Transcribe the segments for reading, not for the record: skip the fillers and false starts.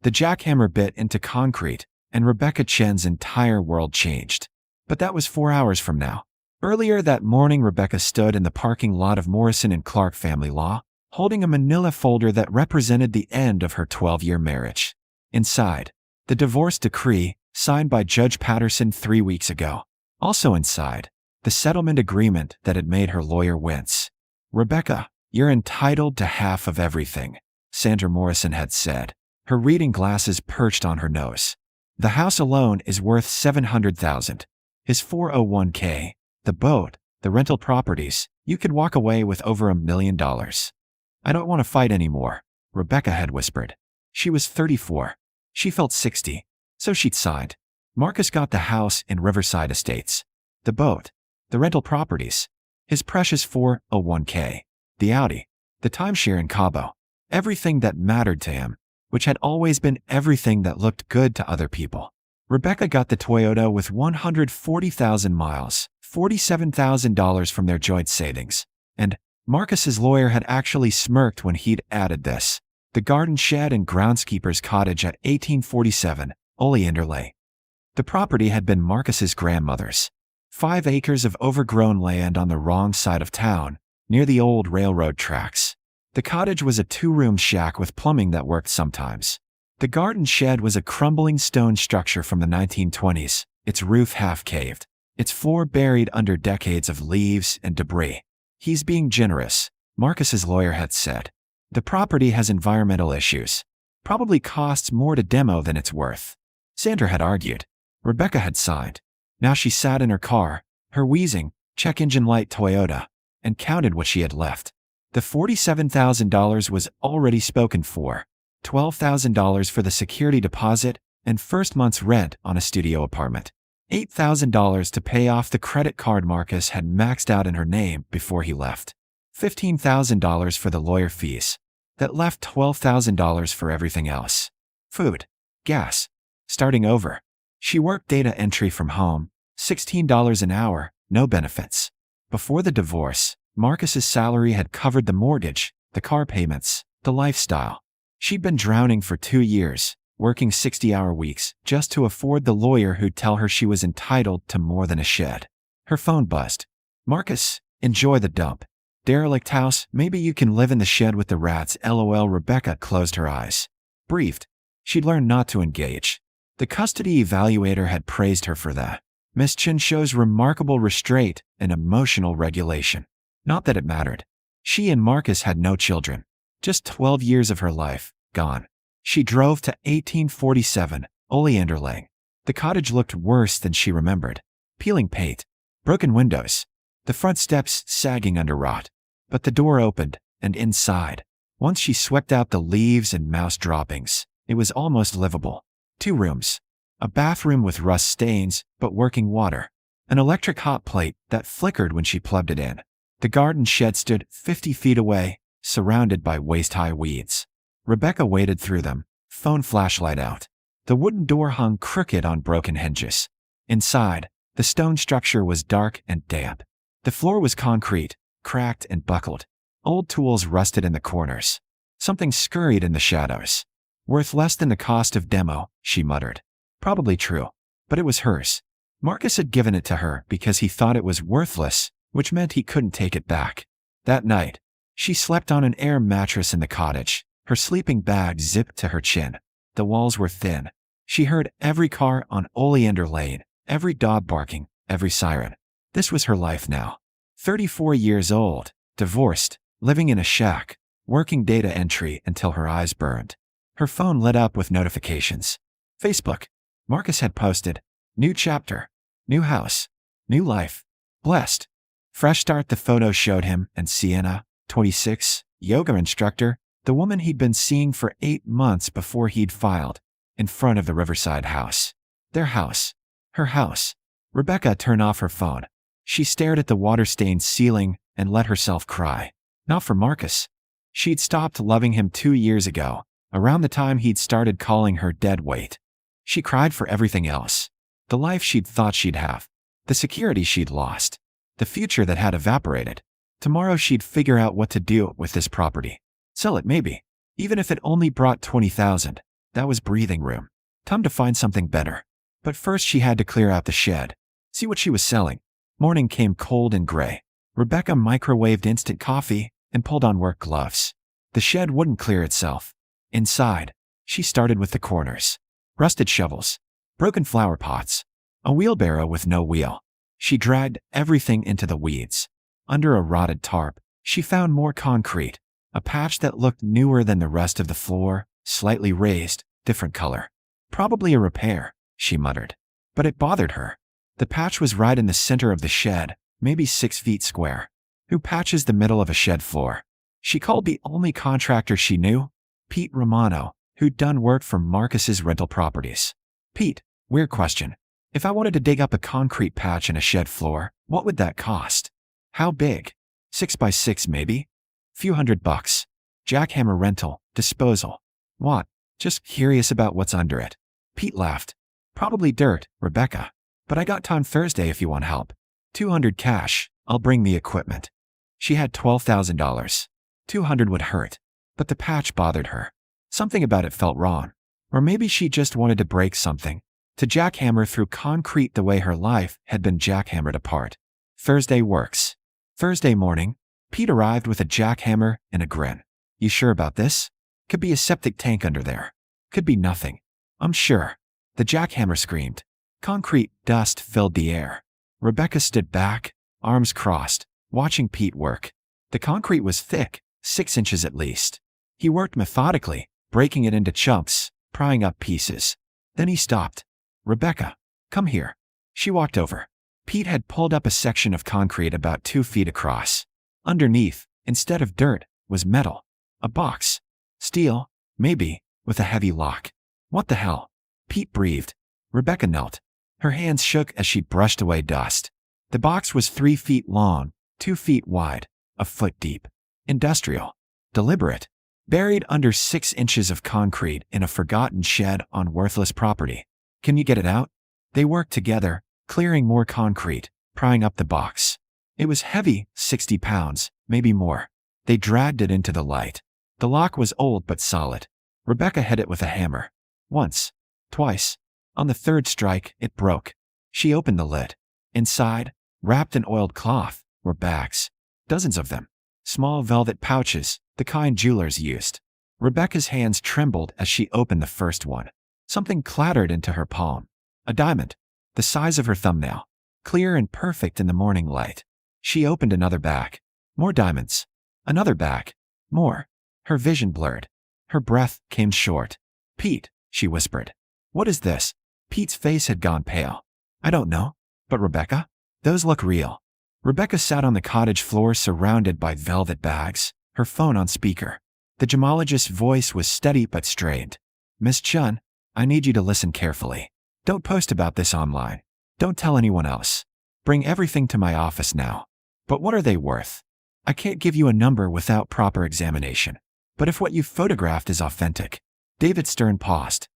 The jackhammer bit into concrete, and Rebecca Chen's entire world changed. But that was 4 hours from now. Earlier that morning, Rebecca stood in the parking lot of Morrison and Clark Family Law, holding a manila folder that represented the end of her 12-year marriage. Inside, the divorce decree, signed by Judge Patterson 3 weeks ago. Also inside, the settlement agreement that had made her lawyer wince. "Rebecca, you're entitled to half of everything," Sandra Morrison had said, her reading glasses perched on her nose. "The house alone is worth $700,000. His 401k, the boat, the rental properties, you could walk away with over $1 million. I don't want to fight anymore," Rebecca had whispered. She was 34. She felt 60, so she'd signed. Marcus got the house in Riverside Estates, the boat, the rental properties, his precious 401k, the Audi, the timeshare in Cabo, everything that mattered to him, which had always been everything that looked good to other people. Rebecca got the Toyota with 140,000 miles, $47,000 from their joint savings. And Marcus's lawyer had actually smirked when he'd added this: the garden shed and groundskeeper's cottage at 1847, Oleander Lane. The property had been Marcus's grandmother's. 5 acres of overgrown land on the wrong side of town, near the old railroad tracks. The cottage was a 2-room shack with plumbing that worked sometimes. The garden shed was a crumbling stone structure from the 1920s, its roof half-caved, its floor buried under decades of leaves and debris. "He's being generous," Marcus's lawyer had said. "The property has environmental issues. Probably costs more to demo than it's worth," Sandra had argued. Rebecca had signed. Now she sat in her car, her wheezing, check-engine light Toyota, and counted what she had left. The $47,000 was already spoken for, $12,000 for the security deposit and first month's rent on a studio apartment, $8,000 to pay off the credit card Marcus had maxed out in her name before he left, $15,000 for the lawyer fees. That left $12,000 for everything else. Food, gas, starting over. She worked data entry from home, $16 an hour, no benefits. Before the divorce, Marcus's salary had covered the mortgage, the car payments, the lifestyle. She'd been drowning for 2 years, working 60-hour weeks just to afford the lawyer who'd tell her she was entitled to more than a shed. Her phone buzzed. "Marcus, enjoy the dump. Derelict house, maybe you can live in the shed with the rats, LOL." Rebecca closed her eyes. Breathed. She'd learned not to engage. The custody evaluator had praised her for that. "Miss Chen shows remarkable restraint and emotional regulation." Not that it mattered. She and Marcus had no children. Just 12 years of her life, gone. She drove to 1847, Oleander Lane. The cottage looked worse than she remembered. Peeling paint, broken windows, the front steps sagging under rot. But the door opened, and inside, once she swept out the leaves and mouse droppings, it was almost livable. 2 rooms. A bathroom with rust stains, but working water. An electric hot plate that flickered when she plugged it in. The garden shed stood 50 feet away, surrounded by waist-high weeds. Rebecca waded through them, phone flashlight out. The wooden door hung crooked on broken hinges. Inside, the stone structure was dark and damp. The floor was concrete, cracked and buckled. Old tools rusted in the corners. Something scurried in the shadows. "Worth less than the cost of demo," she muttered. Probably true, but it was hers. Marcus had given it to her because he thought it was worthless, which meant he couldn't take it back. That night, she slept on an air mattress in the cottage, her sleeping bag zipped to her chin. The walls were thin. She heard every car on Oleander Lane, every dog barking, every siren. This was her life now. 34 years old, divorced, living in a shack, working data entry until her eyes burned. Her phone lit up with notifications. Facebook. Marcus had posted, "New chapter, new house, new life, blessed." Fresh start. The photo showed him and Sienna, 26, yoga instructor, the woman he'd been seeing for 8 months before he'd filed, in front of the Riverside house. Their house. Her house. Rebecca turned off her phone. She stared at the water-stained ceiling and let herself cry. Not for Marcus. She'd stopped loving him 2 years ago, around the time he'd started calling her dead weight. She cried for everything else. The life she'd thought she'd have. The security she'd lost. The future that had evaporated. Tomorrow she'd figure out what to do with this property. Sell it maybe. Even if it only brought $20,000. That was breathing room. Time to find something better. But first she had to clear out the shed. See what she was selling. Morning came cold and gray. Rebecca microwaved instant coffee and pulled on work gloves. The shed wouldn't clear itself. Inside, she started with the corners. Rusted shovels, broken flower pots, a wheelbarrow with no wheel. She dragged everything into the weeds. Under a rotted tarp, she found more concrete, a patch that looked newer than the rest of the floor, slightly raised, different color. Probably a repair, she muttered. But it bothered her. The patch was right in the center of the shed, maybe 6 feet square. Who patches the middle of a shed floor? She called the only contractor she knew, Pete Romano, who'd done work for Marcus's rental properties. Pete, weird question. If I wanted to dig up a concrete patch in a shed floor, what would that cost? How big? 6 by 6 maybe? Few $100. Jackhammer rental, disposal. What? Just curious about what's under it. Pete laughed. Probably dirt, Rebecca. But I got time Thursday if you want help. $200 cash, I'll bring the equipment. She had $12,000. $200 would hurt. But the patch bothered her. Something about it felt wrong. Or maybe she just wanted to break something. To jackhammer through concrete the way her life had been jackhammered apart. Thursday works. Thursday morning, Pete arrived with a jackhammer and a grin. You sure about this? Could be a septic tank under there. Could be nothing. I'm sure. The jackhammer screamed. Concrete dust filled the air. Rebecca stood back, arms crossed, watching Pete work. The concrete was thick, 6 inches at least. He worked methodically, breaking it into chunks, prying up pieces. Then he stopped. Rebecca, come here. She walked over. Pete had pulled up a section of concrete about 2 feet across. Underneath, instead of dirt, was metal. A box. Steel, maybe, with a heavy lock. What the hell? Pete breathed. Rebecca knelt. Her hands shook as she brushed away dust. The box was 3 feet long, 2 feet wide, a foot deep. Industrial. Deliberate. Buried under 6 inches of concrete in a forgotten shed on worthless property. Can you get it out? They worked together, clearing more concrete, prying up the box. It was heavy, 60 pounds, maybe more. They dragged it into the light. The lock was old but solid. Rebecca hit it with a hammer. Once. Twice. On the third strike, it broke. She opened the lid. Inside, wrapped in oiled cloth, were bags. Dozens of them. Small velvet pouches, the kind jewelers used. Rebecca's hands trembled as she opened the first one. Something clattered into her palm. A diamond. The size of her thumbnail. Clear and perfect in the morning light. She opened another bag. More diamonds. Another bag. More. Her vision blurred. Her breath came short. Pete, she whispered. What is this? Pete's face had gone pale. I don't know. But Rebecca? Those look real. Rebecca sat on the cottage floor surrounded by velvet bags, her phone on speaker. The gemologist's voice was steady but strained. Miss Chen, I need you to listen carefully. Don't post about this online. Don't tell anyone else. Bring everything to my office now. But what are they worth? I can't give you a number without proper examination. But if what you've photographed is authentic. David Stern paused.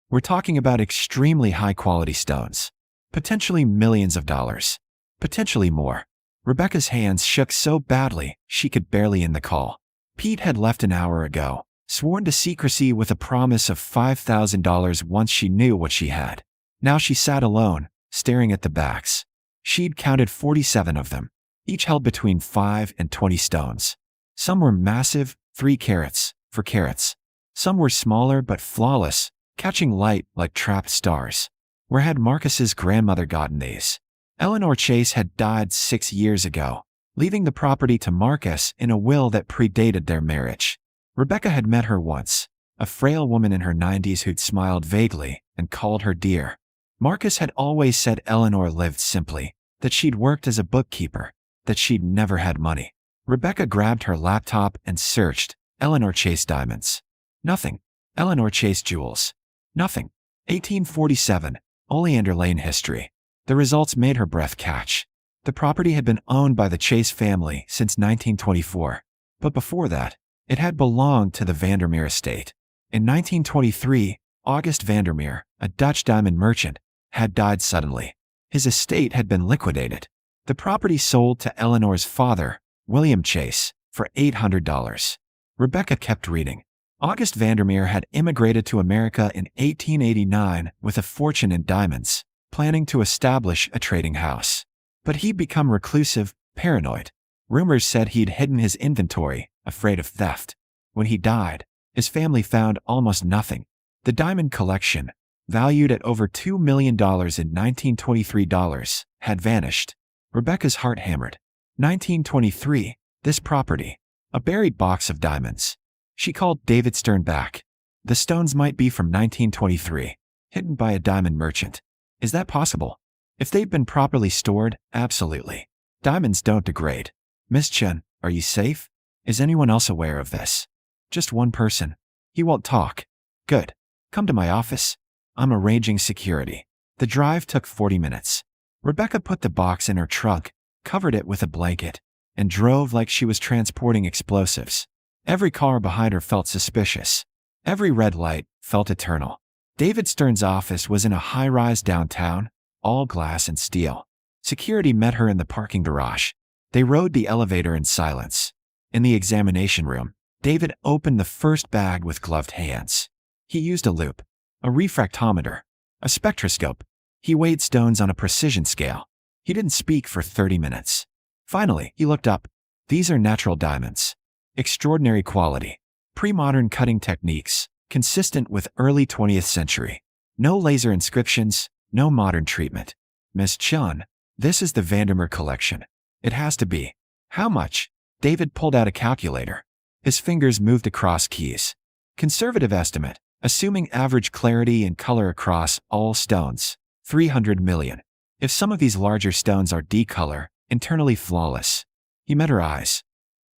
We're talking about extremely high-quality stones. Potentially millions of dollars. Potentially more. Rebecca's hands shook so badly she could barely end the call. Pete had left an hour ago, sworn to secrecy with a promise of $5,000 once she knew what she had. Now she sat alone, staring at the backs. She'd counted 47 of them, each held between 5 and 20 stones. Some were massive, 3 carats, for carats. Some were smaller but flawless, catching light like trapped stars. Where had Marcus's grandmother gotten these? Eleanor Chase had died 6 years ago, leaving the property to Marcus in a will that predated their marriage. Rebecca had met her once, a frail woman in her 90s who'd smiled vaguely and called her dear. Marcus had always said Eleanor lived simply, that she'd worked as a bookkeeper, that she'd never had money. Rebecca grabbed her laptop and searched Eleanor Chase diamonds. Nothing. Eleanor Chase jewels. Nothing. 1847, Oleander Lane history. The results made her breath catch. The property had been owned by the Chase family since 1924, but before that, it had belonged to the Vandermeer estate. In 1923, August Vandermeer, a Dutch diamond merchant, had died suddenly. His estate had been liquidated. The property sold to Eleanor's father, William Chase, for $800. Rebecca kept reading. August Vandermeer had immigrated to America in 1889 with a fortune in diamonds, planning to establish a trading house. But he'd become reclusive, paranoid. Rumors said he'd hidden his inventory, afraid of theft. When he died, his family found almost nothing. The diamond collection, valued at over $2 million in 1923 dollars, had vanished. Rebecca's heart hammered. 1923, this property. A buried box of diamonds. She called David Stern back. The stones might be from 1923, hidden by a diamond merchant. Is that possible? If they've been properly stored, absolutely. Diamonds don't degrade. Miss Chen, are you safe? Is anyone else aware of this? Just one person. He won't talk. Good. Come to my office. I'm arranging security. The drive took 40 minutes. Rebecca put the box in her trunk, covered it with a blanket, and drove like she was transporting explosives. Every car behind her felt suspicious. Every red light felt eternal. David Stern's office was in a high-rise downtown, all glass and steel. Security met her in the parking garage. They rode the elevator in silence. In the examination room, David opened the first bag with gloved hands. He used a loupe, a refractometer, a spectroscope. He weighed stones on a precision scale. He didn't speak for 30 minutes. Finally, he looked up. These are natural diamonds. Extraordinary quality. Pre-modern cutting techniques, consistent with early 20th century. No laser inscriptions, no modern treatment. Miss Chen, this is the Vandermeer Collection. It has to be. How much? David pulled out a calculator. His fingers moved across keys. Conservative estimate, assuming average clarity and color across all stones, 300 million. If some of these larger stones are D-color, internally flawless. He met her eyes.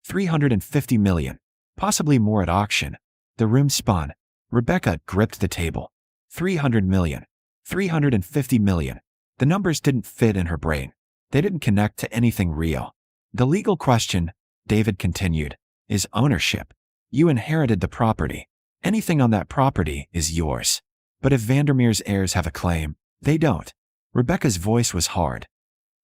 350 million. Possibly more at auction. The room spun. Rebecca gripped the table. 300 million. 350 million. The numbers didn't fit in her brain. They didn't connect to anything real. The legal question, David continued, is ownership. You inherited the property. Anything on that property is yours. But if Vandermeer's heirs have a claim, they don't. Rebecca's voice was hard.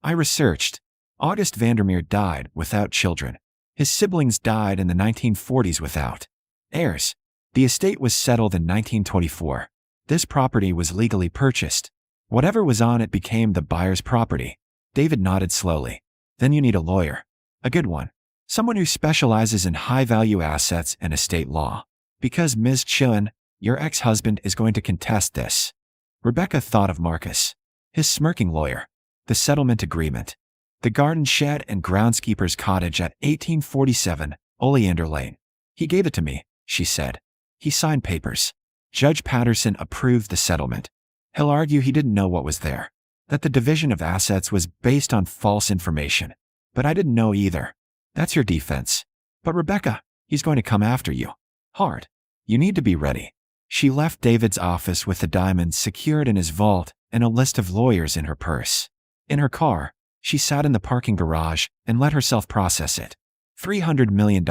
I researched. August Vandermeer died without children. His siblings died in the 1940s without heirs. The estate was settled in 1924. This property was legally purchased. Whatever was on it became the buyer's property. David nodded slowly. Then you need a lawyer. A good one. Someone who specializes in high-value assets and estate law. Because Ms. Chen, your ex-husband is going to contest this. Rebecca thought of Marcus. His smirking lawyer. The settlement agreement. The garden shed and groundskeeper's cottage at 1847 Oleander Lane. He gave it to me, she said. He signed papers. Judge Patterson approved the settlement. He'll argue he didn't know what was there. That the division of assets was based on false information. But I didn't know either. That's your defense. But Rebecca, he's going to come after you. Hard. You need to be ready. She left David's office with the diamonds secured in his vault and a list of lawyers in her purse. In her car, she sat in the parking garage and let herself process it. $300 million.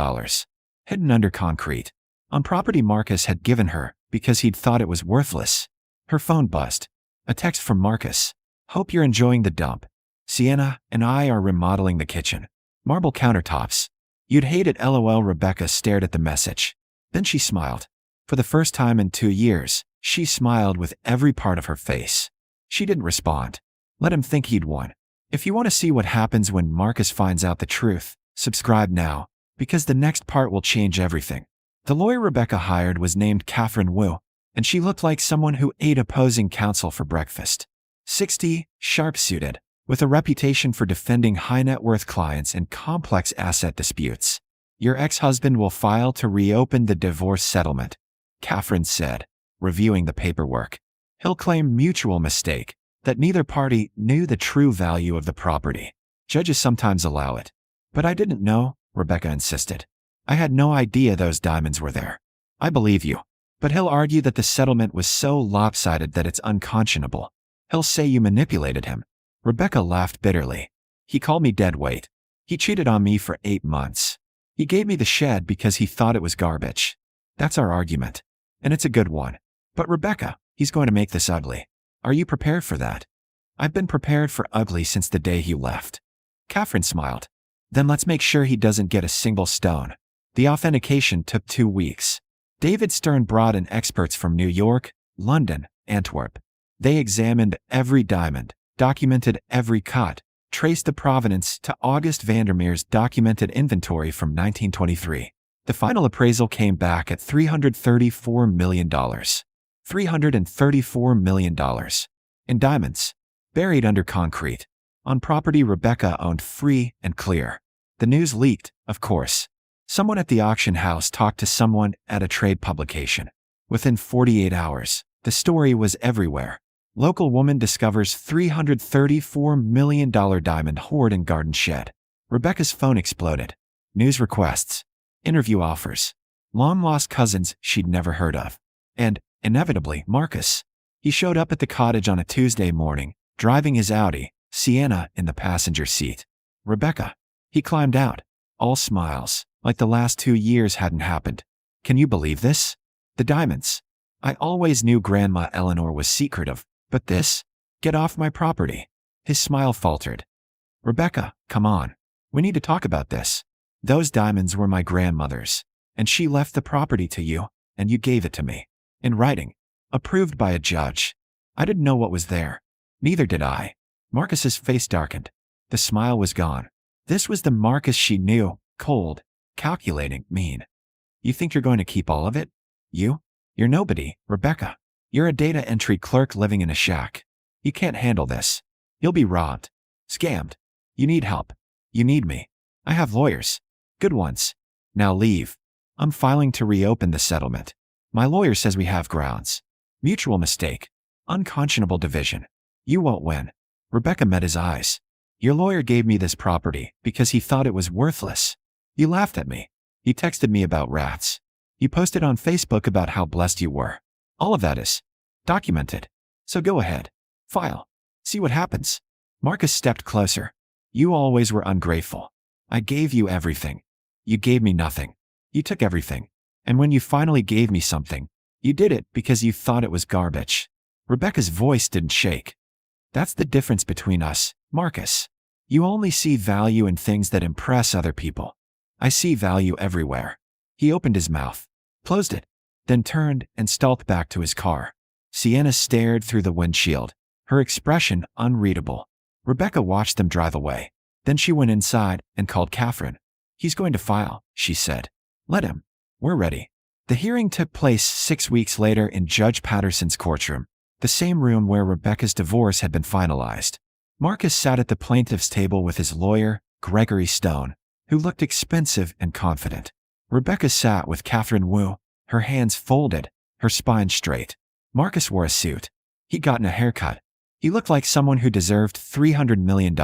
Hidden under concrete. On property Marcus had given her because he'd thought it was worthless. Her phone buzzed. A text from Marcus. Hope you're enjoying the dump. Sienna and I are remodeling the kitchen. Marble countertops. You'd hate it LOL. Rebecca stared at the message. Then she smiled. For the first time in 2 years, she smiled with every part of her face. She didn't respond. Let him think he'd won. If you want to see what happens when Marcus finds out the truth, subscribe now, because the next part will change everything. The lawyer Rebecca hired was named Catherine Wu, and she looked like someone who ate opposing counsel for breakfast. 60, sharp-suited, with a reputation for defending high-net-worth clients in complex asset disputes. Your ex-husband will file to reopen the divorce settlement, Catherine said, reviewing the paperwork. He'll claim mutual mistake, that neither party knew the true value of the property. Judges sometimes allow it. But I didn't know, Rebecca insisted. I had no idea those diamonds were there. I believe you. But he'll argue that the settlement was so lopsided that it's unconscionable. He'll say you manipulated him. Rebecca laughed bitterly. He called me dead weight. He cheated on me for 8 months. He gave me the shed because he thought it was garbage. That's our argument. And it's a good one. But Rebecca, he's going to make this ugly. Are you prepared for that? I've been prepared for ugly since the day he left. Catherine smiled. Then let's make sure he doesn't get a single stone. The authentication took 2 weeks. David Stern brought in experts from New York, London, Antwerp. They examined every diamond, documented every cut, traced the provenance to August Vandermeer's documented inventory from 1923. The final appraisal came back at $334 million. $334 million. In diamonds, buried under concrete, on property Rebecca owned free and clear. The news leaked, of course. Someone at the auction house talked to someone at a trade publication. Within 48 hours, the story was everywhere. Local woman discovers $334 million diamond hoard in garden shed. Rebecca's phone exploded. News requests, interview offers, long-lost cousins she'd never heard of. And, inevitably, Marcus. He showed up at the cottage on a Tuesday morning, driving his Audi, Sienna, in the passenger seat. Rebecca. He climbed out, all smiles, like the last 2 years hadn't happened. Can you believe this? The diamonds. I always knew Grandma Eleanor was secretive, but this? Get off my property. His smile faltered. Rebecca, come on. We need to talk about this. Those diamonds were my grandmother's, and she left the property to you, and you gave it to me. In writing. Approved by a judge. I didn't know what was there. Neither did I. Marcus's face darkened. The smile was gone. This was the Marcus she knew, cold, calculating, mean. You think you're going to keep all of it? You? You're nobody, Rebecca. You're a data entry clerk living in a shack. You can't handle this. You'll be robbed. Scammed. You need help. You need me. I have lawyers. Good ones. Now leave. I'm filing to reopen the settlement. My lawyer says we have grounds. Mutual mistake. Unconscionable division. You won't win. Rebecca met his eyes. Your lawyer gave me this property because he thought it was worthless. You laughed at me. You texted me about rats. You posted on Facebook about how blessed you were. All of that is documented. So go ahead. File. See what happens. Marcus stepped closer. You always were ungrateful. I gave you everything. You gave me nothing. You took everything. And when you finally gave me something, you did it because you thought it was garbage. Rebecca's voice didn't shake. That's the difference between us, Marcus. You only see value in things that impress other people. I see value everywhere. He opened his mouth, closed it, then turned and stalked back to his car. Sienna stared through the windshield, her expression unreadable. Rebecca watched them drive away. Then she went inside and called Catherine. He's going to file, she said. Let him. We're ready. The hearing took place 6 weeks later in Judge Patterson's courtroom, the same room where Rebecca's divorce had been finalized. Marcus sat at the plaintiff's table with his lawyer, Gregory Stone, who looked expensive and confident. Rebecca sat with Catherine Wu, her hands folded, her spine straight. Marcus wore a suit. He'd gotten a haircut. He looked like someone who deserved $300 million.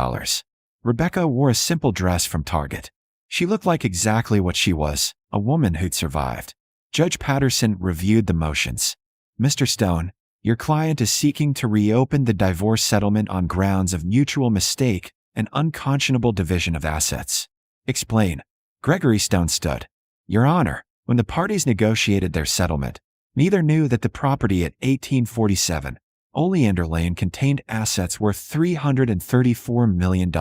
Rebecca wore a simple dress from Target. She looked like exactly what she was, a woman who'd survived. Judge Patterson reviewed the motions. Mr. Stone, your client is seeking to reopen the divorce settlement on grounds of mutual mistake and unconscionable division of assets. Explain. Gregory Stone stood. Your Honor, when the parties negotiated their settlement, neither knew that the property at 1847 Oleander Lane contained assets worth $334 million.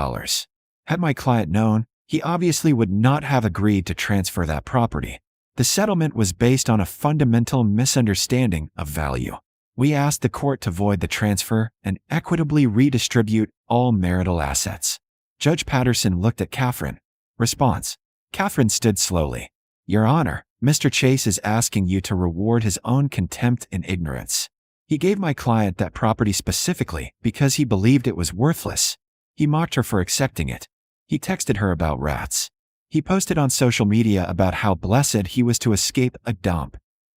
Had my client known, he obviously would not have agreed to transfer that property. The settlement was based on a fundamental misunderstanding of value. We asked the court to void the transfer and equitably redistribute all marital assets. Judge Patterson looked at Catherine. Response. Catherine stood slowly. Your Honor, Mr. Chase is asking you to reward his own contempt and ignorance. He gave my client that property specifically because he believed it was worthless. He mocked her for accepting it. He texted her about rats. He posted on social media about how blessed he was to escape a dump.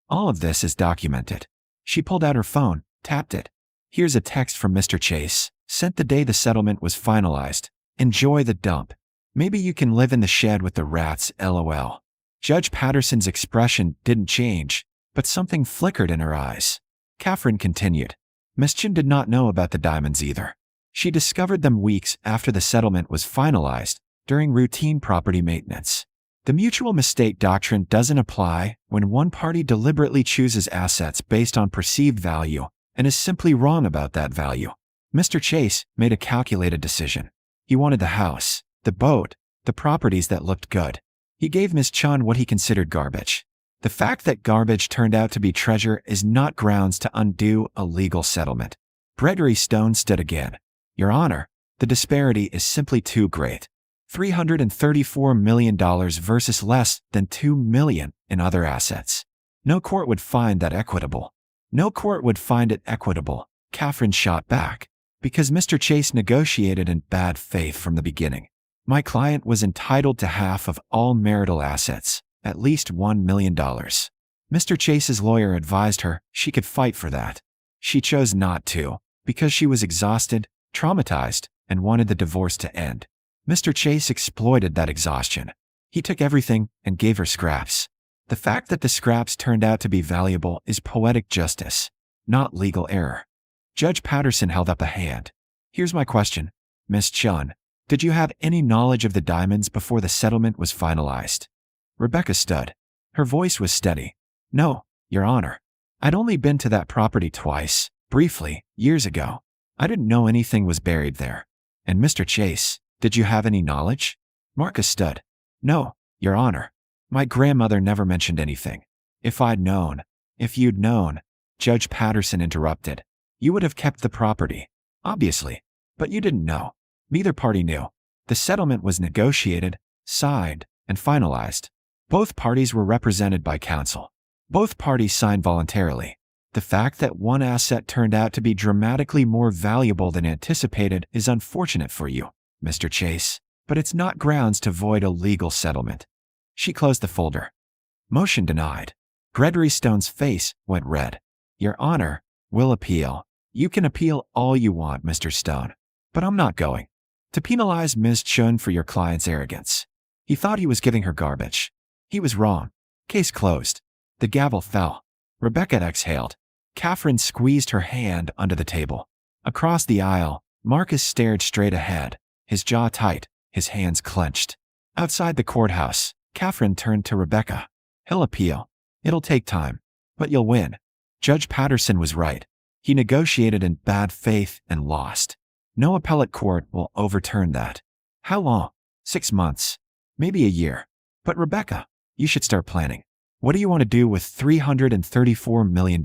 All of this is documented. She pulled out her phone, tapped it. Here's a text from Mr. Chase, sent the day the settlement was finalized. Enjoy the dump. Maybe you can live in the shed with the rats, LOL. Judge Patterson's expression didn't change, but something flickered in her eyes. Catherine continued. Miss Chen did not know about the diamonds either. She discovered them weeks after the settlement was finalized, during routine property maintenance. The mutual mistake doctrine doesn't apply when one party deliberately chooses assets based on perceived value and is simply wrong about that value. Mr. Chase made a calculated decision. He wanted the house, the boat, the properties that looked good. He gave Ms. Chen what he considered garbage. The fact that garbage turned out to be treasure is not grounds to undo a legal settlement. Gregory Stone stood again. Your Honor, the disparity is simply too great. $334 million versus less than $2 million in other assets. No court would find that equitable. No court would find it equitable, Catherine shot back, because Mr. Chase negotiated in bad faith from the beginning. My client was entitled to half of all marital assets, at least $1 million. Mr. Chase's lawyer advised her she could fight for that. She chose not to, because she was exhausted, traumatized, and wanted the divorce to end. Mr. Chase exploited that exhaustion. He took everything and gave her scraps. The fact that the scraps turned out to be valuable is poetic justice, not legal error. Judge Patterson held up a hand. Here's my question, Miss Chen. Did you have any knowledge of the diamonds before the settlement was finalized? Rebecca stood. Her voice was steady. No, Your Honor. I'd only been to that property twice, briefly, years ago. I didn't know anything was buried there. And Mr. Chase, did you have any knowledge? Marcus stood. No, Your Honor. My grandmother never mentioned anything. If you'd known, Judge Patterson interrupted. You would have kept the property, obviously, but you didn't know. Neither party knew. The settlement was negotiated, signed, and finalized. Both parties were represented by counsel. Both parties signed voluntarily. The fact that one asset turned out to be dramatically more valuable than anticipated is unfortunate for you, Mr. Chase, but it's not grounds to void a legal settlement. She closed the folder. Motion denied. Gregory Stone's face went red. Your Honor, we'll appeal. You can appeal all you want, Mr. Stone, but I'm not going to penalize Ms. Chen for your client's arrogance. He thought he was giving her garbage. He was wrong. Case closed. The gavel fell. Rebecca exhaled. Catherine squeezed her hand under the table. Across the aisle, Marcus stared straight ahead, his jaw tight, his hands clenched. Outside the courthouse, Catherine turned to Rebecca. He'll appeal. It'll take time, but you'll win. Judge Patterson was right. He negotiated in bad faith and lost. No appellate court will overturn that. How long? 6 months. Maybe a year. But Rebecca, you should start planning. What do you want to do with $334 million?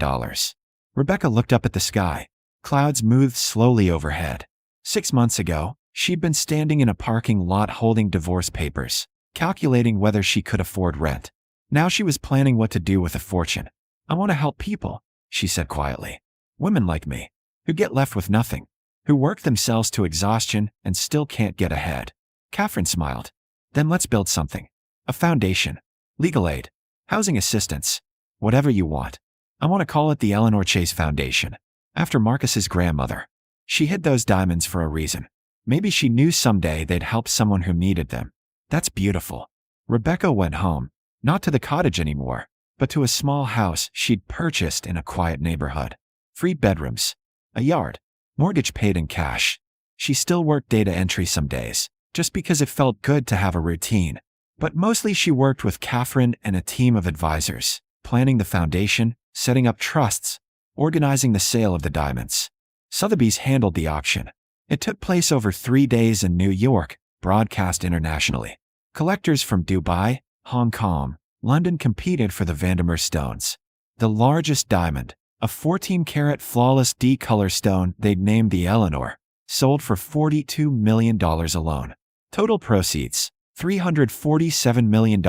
Rebecca looked up at the sky. Clouds moved slowly overhead. 6 months ago, she'd been standing in a parking lot holding divorce papers, calculating whether she could afford rent. Now she was planning what to do with the fortune. I want to help people, she said quietly. Women like me, who get left with nothing, who work themselves to exhaustion and still can't get ahead. Catherine smiled. Then let's build something. A foundation, legal aid, housing assistance, whatever you want. I want to call it the Eleanor Chase Foundation, after Marcus's grandmother. She hid those diamonds for a reason. Maybe she knew someday they'd help someone who needed them. That's beautiful. Rebecca went home, not to the cottage anymore, but to a small house she'd purchased in a quiet neighborhood. 3 bedrooms, a yard, mortgage paid in cash. She still worked data entry some days, just because it felt good to have a routine. But mostly she worked with Catherine and a team of advisors, planning the foundation, setting up trusts, organizing the sale of the diamonds. Sotheby's handled the auction. It took place over 3 days in New York, broadcast internationally. Collectors from Dubai, Hong Kong, London competed for the Vandermeer stones. The largest diamond, a 14-carat flawless D-color stone they'd named the Eleanor, sold for $42 million alone. Total proceeds, $347 million,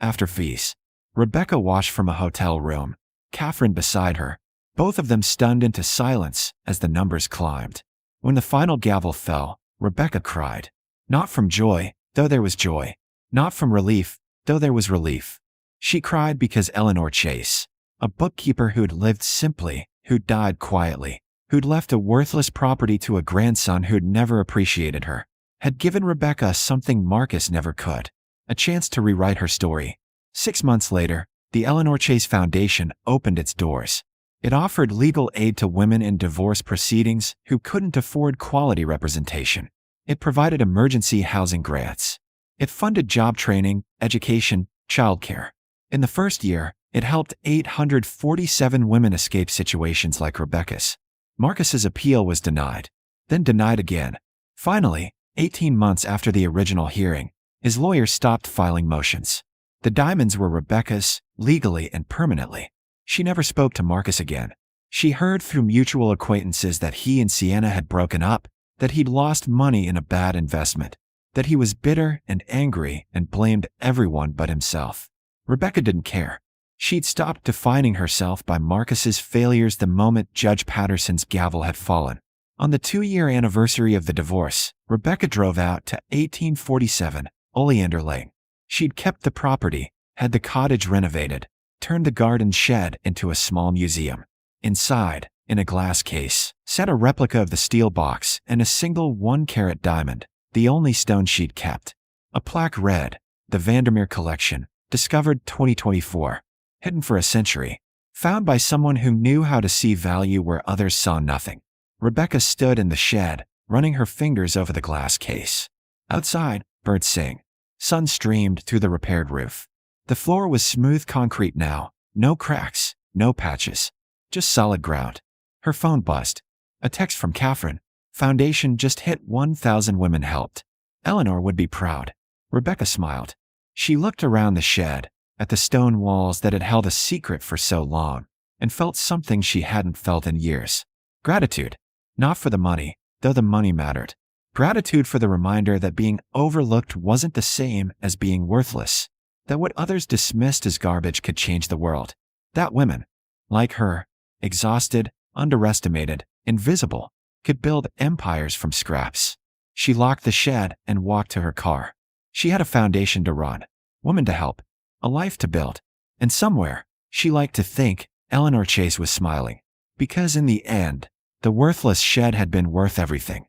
after fees. Rebecca watched from a hotel room, Catherine beside her, both of them stunned into silence as the numbers climbed. When the final gavel fell, Rebecca cried. Not from joy, though there was joy. Not from relief, though there was relief. She cried because Eleanor Chase, a bookkeeper who'd lived simply, who'd died quietly, who'd left a worthless property to a grandson who'd never appreciated her, had given Rebecca something Marcus never could, a chance to rewrite her story. 6 months later, the Eleanor Chase Foundation opened its doors. It offered legal aid to women in divorce proceedings who couldn't afford quality representation. It provided emergency housing grants. It funded job training, education, childcare. In the first year, it helped 847 women escape situations like Rebecca's. Marcus's appeal was denied, then denied again. Finally, 18 months after the original hearing, his lawyer stopped filing motions. The diamonds were Rebecca's, legally and permanently. She never spoke to Marcus again. She heard through mutual acquaintances that he and Sienna had broken up, that he'd lost money in a bad investment, that he was bitter and angry and blamed everyone but himself. Rebecca didn't care. She'd stopped defining herself by Marcus's failures the moment Judge Patterson's gavel had fallen. On the 2-year anniversary of the divorce, Rebecca drove out to 1847 Oleander Lane. She'd kept the property, had the cottage renovated, turned the garden shed into a small museum. Inside, in a glass case, sat a replica of the steel box and a single 1-carat diamond, the only stone she'd kept. A plaque read, "The Vandermeer Collection, discovered 2024, hidden for a century, found by someone who knew how to see value where others saw nothing." Rebecca stood in the shed, running her fingers over the glass case. Outside, birds sang. Sun streamed through the repaired roof. The floor was smooth concrete now, no cracks, no patches, just solid ground. Her phone buzzed. A text from Catherine. Foundation just hit 1,000 women helped. Eleanor would be proud. Rebecca smiled. She looked around the shed, at the stone walls that had held a secret for so long, and felt something she hadn't felt in years. Gratitude. Not for the money, though the money mattered. Gratitude for the reminder that being overlooked wasn't the same as being worthless, that what others dismissed as garbage could change the world. That women, like her, exhausted, underestimated, invisible, could build empires from scraps. She locked the shed and walked to her car. She had a foundation to run, women to help, a life to build. And somewhere, she liked to think, Eleanor Chase was smiling. Because in the end, the worthless shed had been worth everything.